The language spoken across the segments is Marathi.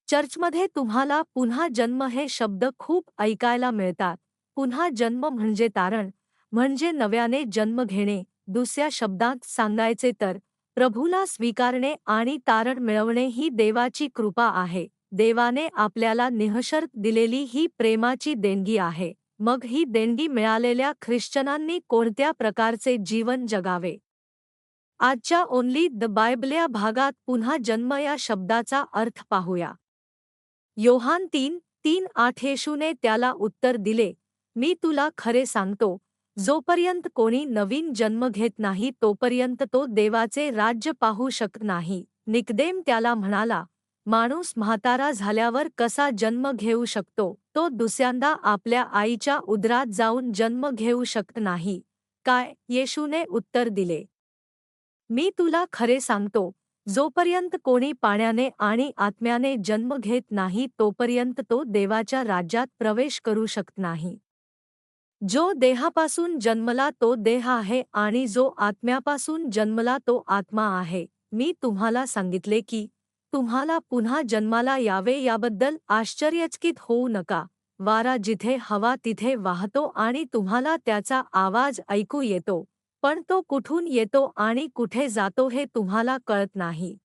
चर्चमध्ये तुम्हाला पुन्हा जन्म हे शब्द खूप ऐकायला मिळतात. पुन्हा जन्म म्हणजे तारण, म्हणजे नव्याने जन्म घेणे. दुसऱ्या शब्दांत सांगायचे तर प्रभूला स्वीकारणे आणि तारण मिळवणे ही देवाची कृपा आहे. देवाने आपल्याला निःशर्त दिलेली ही प्रेमाची देणगी आहे. मग ही देणगी मिळालेल्या ख्रिश्चनांनी कोणत्या प्रकारचे जीवन जगावे? आजच्या ओन्ली द बायबल या भागात पुन्हा जन्म या शब्दाचा अर्थ पाहूया. योहान 3:3-8 येशूने त्याला उत्तर दिले, मी तुला खरे सांगतो, जोपर्यंत कोणी नवीन जन्म घेत नाही तोपर्यंत तो देवाचे राज्य पाहू शकत नाही. निकदेम त्याला म्हणाला, माणूस म्हातारा झाल्यावर कसा जन्म घेऊ शकतो? तो दुसऱ्यांदा आपल्या आईच्या उदरात जाऊन जन्म घेऊ शकत नाही काय? येशूने उत्तर दिले, मी तुला खरे सांगतो, जोपर्यंत कोणी पाण्याने आणि आत्म्याने जन्म घेत नाही तोपर्यंत तो देवाच्या राज्यात प्रवेश करू शकत नाही. जो देहापासून जन्मला तो देह आहे आणि जो आत्म्यापासून जन्मला तो आत्मा आहे. मी तुम्हाला सांगितले की तुम्हाला पुन्हा जन्माला यावे याबद्दल आश्चर्यचकित होऊ नका. वारा जिथे हवा तिथे वाहतो आणि तुम्हाला त्याचा आवाज ऐकू येतो, पण तो कुठून येतो आणि कुठे जातो हे तुम्हाला कळत नाही.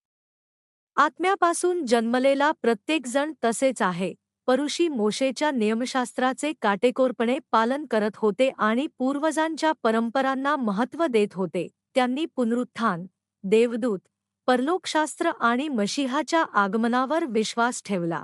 आत्म्यापासून जन्मलेला प्रत्येकजण तसेच आहे. परुषी मोशेच्या नियमशास्त्राचे काटेकोरपणे पालन करत होते आणि पूर्वजांच्या परंपरांना महत्त्व देत होते. त्यांनी पुनरुत्थान, देवदूत, परलोकशास्त्र आणि मशीहाच्या आगमनावर विश्वास ठेवला.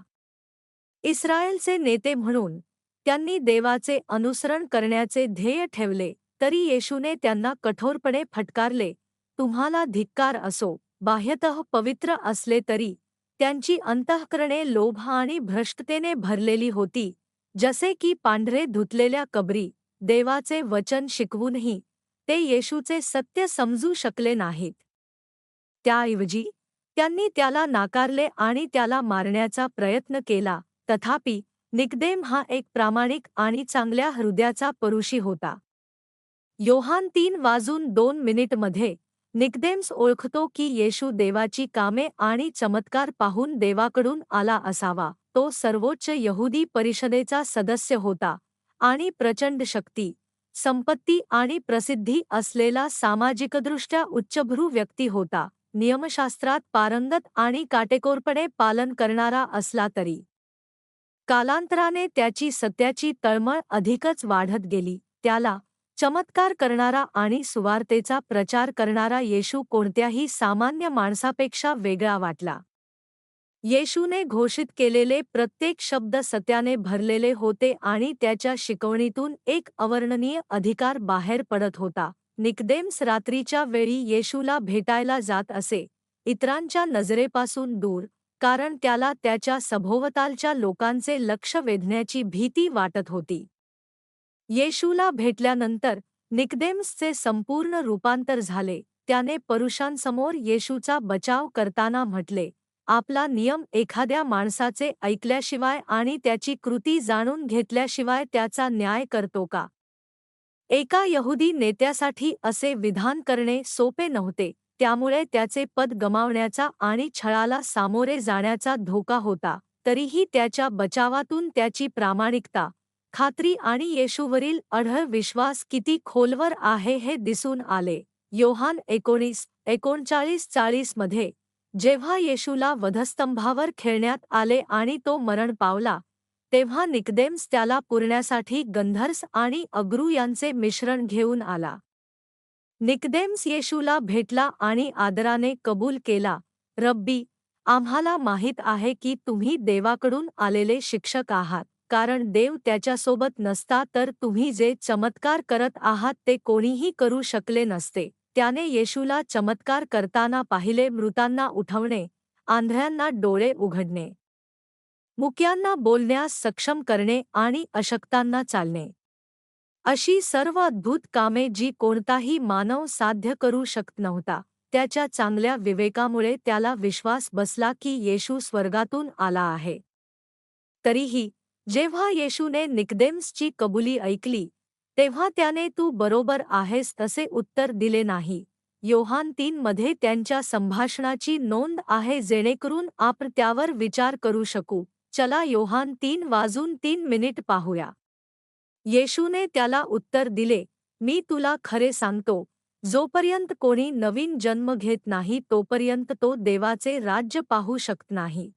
इस्रायेलचे नेते म्हणून त्यांनी देवाचे अनुसरण करण्याचे ध्येय ठेवले, तरी येशूने त्यांना कठोरपणे फटकारले. तुम्हाला धिक्कार असो. बाह्यतः पवित्र असले तरी त्यांची अंतःकरणे लोभ आणि भ्रष्टतेने भरलेली होती, जसे की पांढरे धुतलेल्या कबरी. देवाचे वचन शिकवूनही ते येशूचे सत्य समजू शकले नाहीत. त्याऐवजी त्यांनी त्याला नाकारले आणि त्याला मारण्याचा प्रयत्न केला. तथापि निकदेम हा एक प्रामाणिक आणि चांगल्या हृदयाचा परुषी होता. योहान 3:2 मध्ये निकदेम्स ओळखतो की येशू देवाची कामे आणि चमत्कार पाहून देवाकडून आला असावा. तो सर्वोच्च यहुदी परिषदेचा सदस्य होता आणि प्रचंड शक्ती, संपत्ती आणि प्रसिद्धी असलेला सामाजिकदृष्ट्या उच्चभ्रू व्यक्ती होता. नियमशास्त्रात पारंगत आणि काटेकोरपणे पालन करणारा असला तरी कालांतराने त्याची सत्याची तळमळ अधिकच वाढत गेली. त्याला चमत्कार करणारा आणि सुवार्तेचा प्रचार करणारा येशू कोणत्याही सामान्य माणसापेक्षा वेगळा वाटला. येशूने घोषित केलेले प्रत्येक शब्द सत्याने भरलेले होते आणि त्याच्या शिकवणीतून एक अवर्णनीय अधिकार बाहेर पडत होता. निकदेम्स रात्रीच्या वेळी येशूला भेटायला जात असे, इतरांच्या नजरेपासून दूर, कारण त्याला त्याच्या सभोवतालच्या लोकांचे लक्ष वेधण्याची भीती वाटत होती. येशूला भेटल्यानंतर निकदेम्सचे संपूर्ण रूपांतर झाले. त्याने परुषांसमोर येशूचा बचाव करताना म्हटले, आपला नियम एखाद्या माणसाचे ऐकल्याशिवाय आणि त्याची कृती जाणून घेतल्याशिवाय त्याचा न्याय करतो का? एका यहुदी नेत्यासाठी असे विधान करणे सोपे नव्हते. त्यामुळे त्याचे पद गमावण्याचा आणि छळाला सामोरे जाण्याचा धोका होता. तरीही त्याच्या बचावातून त्याची प्रामाणिकता, खात्री आणि येशूवरील अढळ विश्वास किती खोलवर आहे हे दिसून आले. योहान 19:39-40 मध्ये जेव्हा येशूला वधस्तंभावर खेळण्यात आले आणि तो मरण पावला, तेव्हा निकदेम्स त्याला पुरण्यासाठी गंधर्स आणि अगरू यांचे मिश्रण घेऊन आला. निकदेम्स येशूला भेटला आणि आदराने कबूल केला, रब्बी, आम्हाला माहीत आहे की तुम्ही देवाकडून आलेले शिक्षक आहात, कारण देव त्याच्यासोबत नसता तर तुम्ही जे चमत्कार करत आहात ते कोणीही करू शकले नसते. त्याने येशूला चमत्कार करताना पाहिले, मृतांना उठवणे, आंधळ्यांना डोळे उघडणे, मुक्यांना बोलण्यास सक्षम करणे आणि अशक्तांना चालणे. अशी सर्व अद्भुत कामे जी कोणताही मानव साध्य करू शकत नव्हता. त्याच्या चांगल्या विवेकामुळे त्याला विश्वास बसला की येशू स्वर्गातून आला आहे. तरीही जेव्हा येशूने निकदेम्सची कबुली ऐकली, तेव्हा त्याने तू बरोबर आहेस असे उत्तर दिले नाही. योहान 3 मध्ये त्यांच्या संभाषणाची नोंद आहे जेणेकरून आपण त्यावर विचार करू शकू. चला योहान 3:03 पाहूया. येशूने त्याला उत्तर दिले, मी तुला खरे सांगतो, जोपर्यंत कोणी नवीन जन्म घेत नाही तोपर्यंत तो देवाचे राज्य पाहू शकत नाही.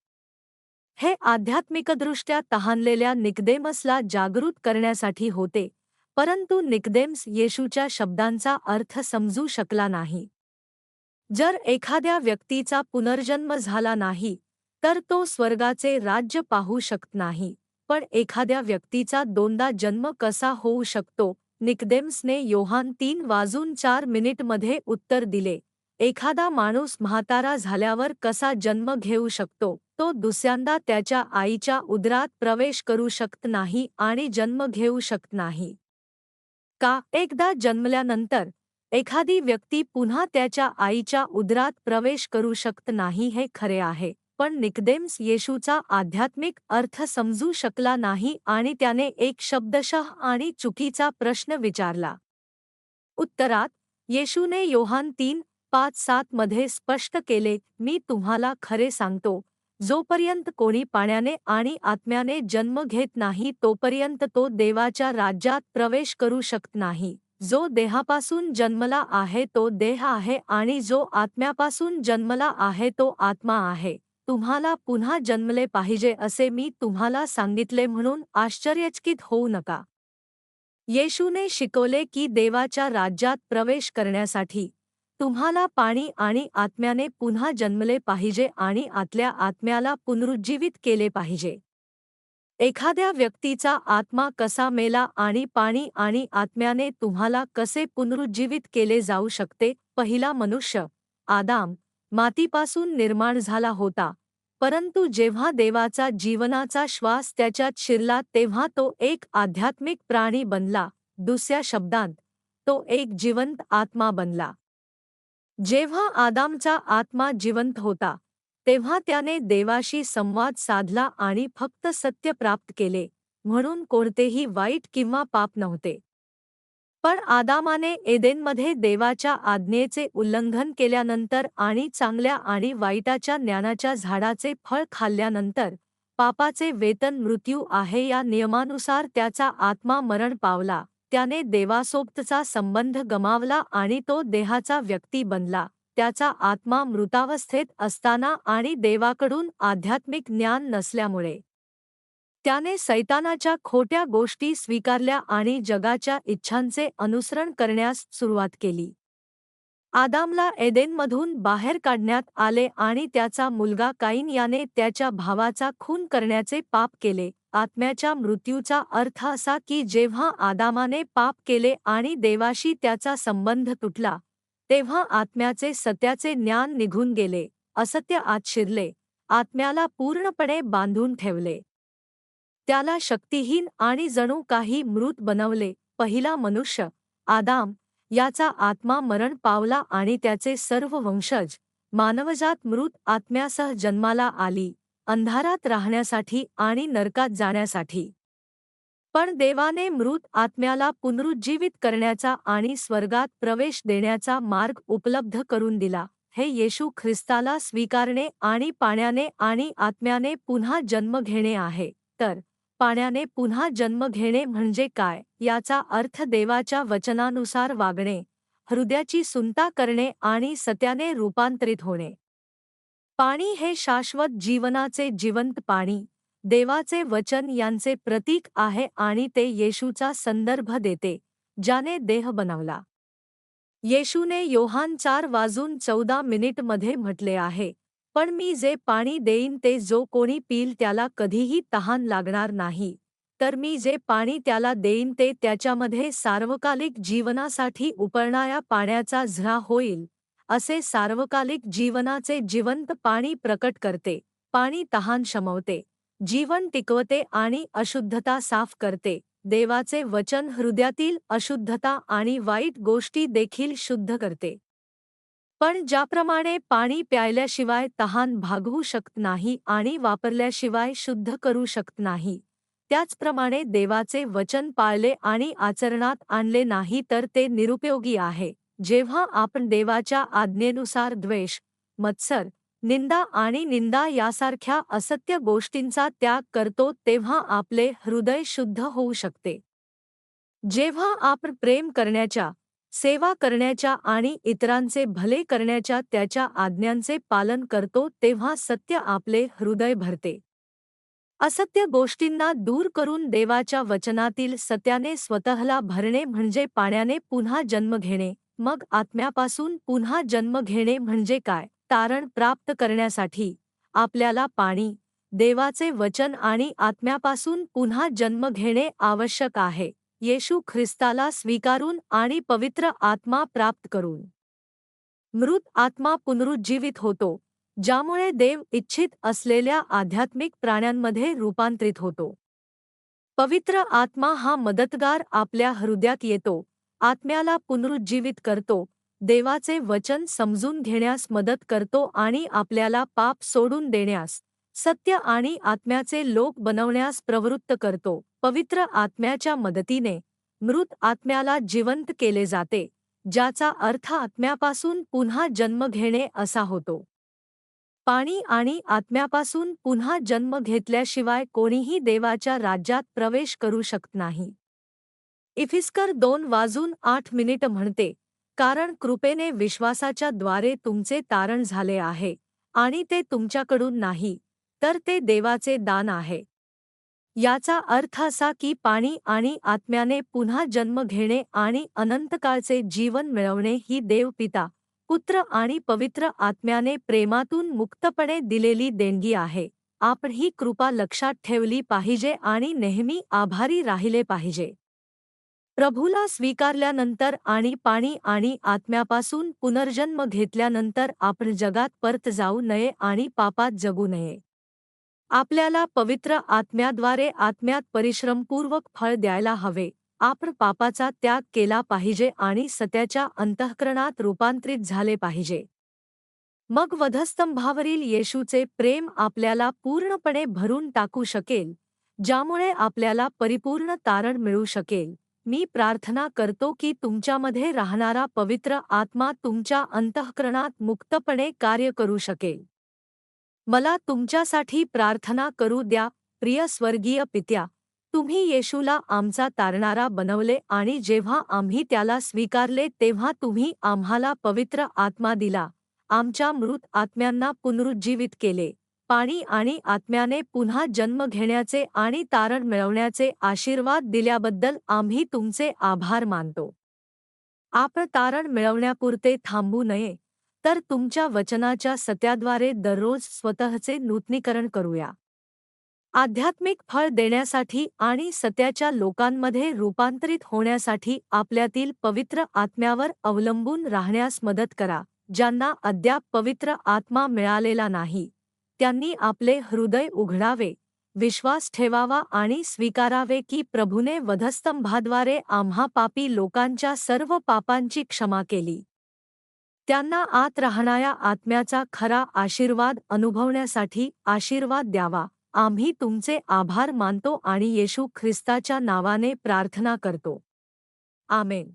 हे आध्यात्मिकदृष्ट्या तहानलेल्या निकदेमसला जागृत करण्यासाठी होते, परंतु निकदेम्स येशूच्या शब्दांचा अर्थ समजू शकला नाही. जर एखाद्या व्यक्तीचा पुनर्जन्म झाला नाही, तर तो स्वर्गाचे राज्य पाहू शकत नाही. पण एखाद्या व्यक्तीचा दोनदा जन्म कसा होऊ शकतो? निकदेम्सने योहान 3:04 मध्ये उत्तर दिले, एखादा माणूस म्हातारा झाल्यावर कसा जन्म घेऊ शकतो? तो दुसऱ्यांदा त्याच्या आईच्या उदरात प्रवेश करू शकत नाही आणि जन्म घेऊ शकत नाही. का एकदा जन्मल्यानंतर एखादी व्यक्ती पुन्हा त्याच्या आईच्या उदरात प्रवेश करू शकत नाही हे खरे आहे. पण निकदेम्स येशूचा आध्यात्मिक अर्थ समजू शकला नाही आणि त्याने एक शब्दशः आणि चुकीचा प्रश्न विचारला. उत्तरात येशूने योहान 3:5-7 मध्ये स्पष्ट केले, मी तुम्हाला खरे सांगतो, जोपर्यंत कोणी पाण्याने आणि आत्म्याने जन्म घेत नाही तोपर्यंत तो देवाच्या राज्यात प्रवेश करू शकत नाही. जो देहापासून जन्मला आहे तो देह आहे आणि जो आत्म्यापासून जन्मला आहे तो आत्मा आहे. तुम्हाला पुन्हा जन्मले पाहिजे असे मी तुम्हाला सांगितले म्हणून आश्चर्यचकित होऊ नका. येशूने शिकवले की देवाच्या राज्यात प्रवेश करण्यासाठी तुम्हाला पाणी आणि आत्म्याने पुन्हा जन्मले पाहिजे आणि आतल्या आत्म्याला पुनरुज्जीवित केले पाहिजे. एखाद्या व्यक्तीचा आत्मा कसा मेला आणि पाणी आणि आत्म्याने तुम्हाला कसे पुनरुज्जीवित केले जाऊ शकते? पहिला मनुष्य आदाम मातीपासून निर्माण झाला होता, परंतु जेव्हा देवाचा जीवनाचा श्वास त्याच्यात शिरला तेव्हा तो एक आध्यात्मिक प्राणी बनला. दुसऱ्या शब्दांत, तो एक जिवंत आत्मा बनला. जेव्हा आदामचा आत्मा जिवंत होता, तेव्हा त्याने देवाशी संवाद साधला आणि फक्त सत्य प्राप्त केले, म्हणून कोणतेही वाईट किंवा पाप नव्हते. पण आदामाने एदेनमध्ये देवाच्या आज्ञेचे उल्लंघन केल्यानंतर आणि चांगल्या आणि वाईटाच्या ज्ञानाच्या झाडाचे फळ खाल्ल्यानंतर पापाचे वेतन मृत्यू आहे या नियमानुसार त्याचा आत्मा मरण पावला. त्याने देवासोबतचा संबंध गमावला आणि तो देहाचा व्यक्ती बनला. त्याचा आत्मा मृतावस्थेत असताना आणि देवाकडून आध्यात्मिक ज्ञान नसल्यामुळे त्याने सैतानाच्या खोट्या गोष्टी स्वीकारल्या आणि जगाच्या इच्छांचे अनुसरण करण्यास सुरुवात केली. आदामला एदेनमधून बाहेर काढण्यात आले आणि त्याचा मुलगा काईन याने त्याच्या भावाचा खून करण्याचे पाप केले. आत्म्याच्या मृत्यूचा अर्थ असा की जेव्हा आदामाने पाप केले आणि देवाशी त्याचा संबंध तुटला, तेव्हा आत्म्याचे सत्याचे ज्ञान निघून गेले, असत्य आत शिरले, आत्म्याला पूर्णपणे बांधून ठेवले. त्याला शक्तिहीन आणि जणू काही मृत बनवले. पहिला मनुष्य आदाम याचा आत्मा मरण पावला आणि त्याचे सर्व वंशज मानवजात मृत आत्म्यासह जन्माला आली, अंधारात राहण्यासाठी आणि नरकात जाण्यासाठी. पण देवाने मृत आत्म्याला पुनरुज्जीवित करण्याचा आणि स्वर्गात प्रवेश देण्याचा मार्ग उपलब्ध करून दिला. हे येशू ख्रिस्ताला स्वीकारणे आणि पाण्याने आणि आत्म्याने पुन्हा जन्म घेणे आहे. तर पाण्याने पुन्हा जन्म घेणे म्हणजे काय? याचा अर्थ देवाच्या वचनानुसार वागणे, हृदयाची सुंता करणे आणि सत्याने रूपांतरित होणे. पाणी हे शाश्वत जीवनाचे जिवंत पाणी, देवाचे वचन यांचे प्रतीक आहे आणि ते येशूचा संदर्भ देते, ज्याने देह बनवला. येशूने योहान 4:14 मध्ये म्हटले आहे, पण मी जे पाणी देईन ते जो कोणी पिईल त्याला कधीही तहान लागणार नाही, तर मी जे पाणी त्याला देईन ते त्याच्यामध्ये सार्वकालिक जीवनासाठी उपळणाऱ्या पाण्याचा झरा होईल. असे सार्वकालिक जीवनाचे जिवंत पाणी प्रकट करते. पाणी तहान शमवते, जीवन टिकवते आणि अशुद्धता साफ करते. देवाचे वचन हृदयातील अशुद्धता आणि वाईट गोष्टी देखील शुद्ध करते. पण ज्याप्रमाणे पाणी प्यायल्याशिवाय तहान भागवू शकत नाही आणि वापरल्याशिवाय शुद्ध करू शकत नाही, त्याचप्रमाणे देवाचे वचन पाळले आणि आचरणात आणले नाही तर ते निरुपयोगी आहे. जेव्हा आपण देवाच्या आज्ञेनुसार द्वेष, मत्सर, निंदा आणि निंदा यासारख्या असत्य गोष्टींचा त्याग करतो तेव्हा आपले हृदय शुद्ध होऊ शकते. जेव्हा आपण प्रेम करण्याच्या, सेवा करण्याच्या आणि इतरांचे भले करण्याच्या त्याच्या आज्ञांचे पालन करतो तेव्हा सत्य आपले हृदय भरते. असत्य गोष्टींना दूर करून देवाच्या वचनातील सत्याने स्वतःला भरणे म्हणजे पाण्याने पुन्हा जन्म घेणे. मग आत्म्यापासून पुन्हा जन्म घेणे म्हणजे काय? तारण प्राप्त करण्यासाठी आपल्याला पाणी, देवाचे वचन आणि आत्म्यापासून पुन्हा जन्म घेणे आवश्यक आहे. येशू ख्रिस्ताला स्वीकारून आणि पवित्र आत्मा प्राप्त करून मृत आत्मा पुनरुज्जीवित होतो, ज्यामुळे देव इच्छित असलेल्या आध्यात्मिक प्राण्यांमध्ये रूपांतरित होतो. पवित्र आत्मा हा मदतगार आपल्या हृदयात येतो, आत्म्याला पुनरुज्जीवित करतो, देवाचे वचन समजून घेण्यास मदत करतो आणि आपल्याला पाप सोडून देण्यास, सत्य आणि आत्म्याचे लोक बनवण्यास प्रवृत्त करतो. पवित्र आत्म्याच्या मदतीने मृत आत्म्याला जिवंत केले जाते, ज्याचा अर्थ आत्म्यापासून पुन्हा जन्म घेणे असा होतो. पाणी आणि आत्म्यापासून पुन्हा जन्म घेतल्याशिवाय कोणीही देवाच्या राज्यात प्रवेश करू शकत नाही. इफिस्कर 2:8 म्हणते, कारण कृपेने विश्वासाच्या द्वारे तुमचे तारण झाले आहे, आणि ते तुमच्याकडून नाही, तर ते देवाचे दान आहे. याचा अर्थ असा की पाणी आणि आत्म्याने पुन्हा जन्म घेणे आणि अनंतकाळचे जीवन मिळवणे ही देव पिता, पुत्र आणि पवित्र आत्म्याने प्रेमातून मुक्तपणे दिलेली देणगी आहे. आपण ही कृपा लक्षात ठेवली पाहिजे आणि नेहमी आभारी राहिले पाहिजे. प्रभूला स्वीकारल्यानंतर आणि पाणी आणि आत्म्यापासून पुनर्जन्म घेतल्यानंतर आपण जगात परत जाऊ नये आणि पापात जगू नये. आपल्याला पवित्र आत्म्याद्वारे आत्म्यात परिश्रमपूर्वक फळ द्यायला हवे. आपण पापाचा त्याग केला पाहिजे आणि सत्याच्या अंतःकरणात रूपांतरित झाले पाहिजे. मग वधस्तंभावरील येशूचे प्रेम आपल्याला पूर्णपणे भरून टाकू शकेल, ज्यामुळे आपल्याला परिपूर्ण तारण मिळू शकेल. मी प्रार्थना करतो की तुमच्यामध्ये राहणारा पवित्र आत्मा तुमच्या अंतःकरणात मुक्तपणे कार्य करू शकेल. मला तुमच्यासाठी प्रार्थना करू द्या. प्रिय स्वर्गीय पित्या, तुम्ही येशूला आमचा तारणारा बनवले आणि जेव्हा आम्ही त्याला स्वीकारले तेव्हा तुम्ही आम्हाला पवित्र आत्मा दिला, आमच्या मृत आत्म्यांना पुनरुज्जीवित केले. पाणी आणि आत्म्याने पुन्हा जन्म घेण्याचे आणि तारण मिळवण्याचे आशीर्वाद दिल्याबद्दल आम्ही तुमचे आभार मानतो. आपण तारण मिळवण्यापुरते थांबू नये, तर तुमच्या वचनाच्या सत्याद्वारे दररोज स्वतःचे नूतनीकरण करूया. आध्यात्मिक फळ देण्यासाठी आणि सत्याच्या लोकांमध्ये रूपांतरित होण्यासाठी आपल्यातील पवित्र आत्म्यावर अवलंबून राहण्यास मदत करा. ज्यांना अद्याप पवित्र आत्मा मिळालेला नाही, त्यांनी आपले हृदय उघडावे, विश्वास ठेवावा आणि स्वीकारावे की प्रभूने वधस्तंभाद्वारे आम्हा पापी लोकांच्या सर्व पापांची क्षमा केली. त्यांना आत राहणाऱ्या आत्म्याचा खरा आशीर्वाद अनुभवण्यासाठी आशीर्वाद द्यावा. आम्ही तुमचे आभार मानतो आणि येशू ख्रिस्ताच्या नावाने प्रार्थना करतो. आमेन.